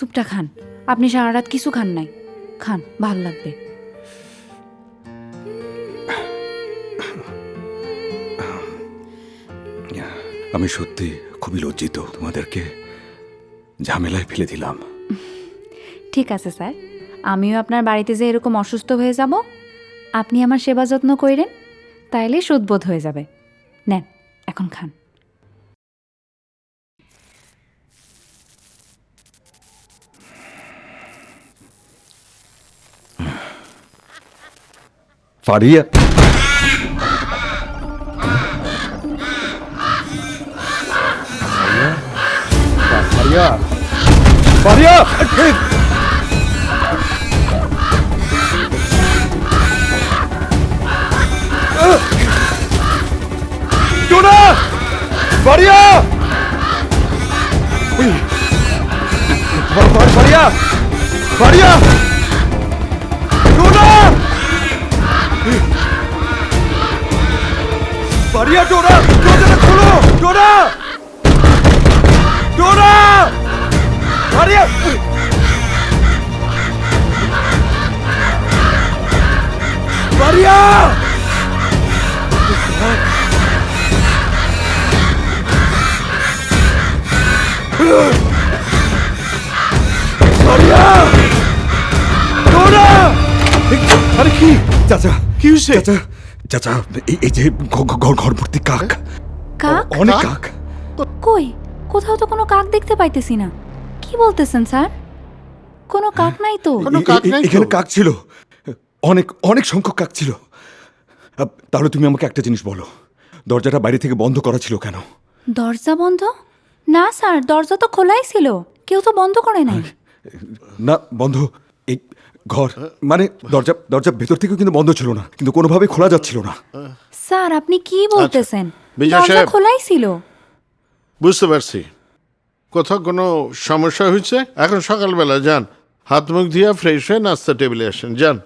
স্যুপটা খান। আপনি সারা রাত কিছু খান নাই, খান, ভাল লাগবে। আমি সত্যি খুবই লজ্জিত, তোমাদেরকে ঝামেলায় ফেলে দিলাম। ঠিক আছে স্যার, আমিও আপনার বাড়িতে যে এরকম অসুস্থ হয়ে যাব, আপনি আমার সেবা যত্ন কইরেন, তাইলে সুদবোধ হয়ে যাবে। নেন, এখন খান। ফারিয়া, ফারিয়া, ফারিয়া, জোনা, ফারিয়া, ফারিয়া, ফারিয়া, জোনা, ফারিয়া, জোনা, দরজাটা খোলো, জোনা, জোনা, ফারিয়া, ফারিয়া, ফারিয়া, জোনা, আরে কি চাচা, কি হয়েছে? চাচা, চাচা, এই যে ঘর ভর্তি কাক, কাক? অনেক কাক। কই, কোথাও তো কোনো কাক দেখতে পাইতেছি না। কি বলতেছেন স্যার? কোনো কাক নাই তো। কোনো কাক নাই তো? এখানে কাক ছিল, অনেক অনেক সংখ্যক কাক ছিল। তাহলে তুমি আমাকে একটা জিনিস বলো, দরজাটা বাইরে থেকে বন্ধ করা ছিল কেন? দরজা বন্ধ? না স্যার, দরজা তো খোলাই ছিল, কেউ তো বন্ধ করে নাই। না বন্ধ, এই ঘর মানে দরজা ভেতর থেকেও কিন্তু বন্ধ ছিল না, কিন্তু কোনোভাবে খোলা যাচ্ছিল না। স্যার আপনি কি বলতেছেন? বিজয় দরজা সাহেব। খোলাই ছিল। বুঝতে পারছি, কোথাও কোনো সমস্যা হয়েছে। এখন সকালবেলা যান, হাত মুখ দিয়ে ফ্রেশ হয়ে নাস্তা টেবিলে আসেন, যান।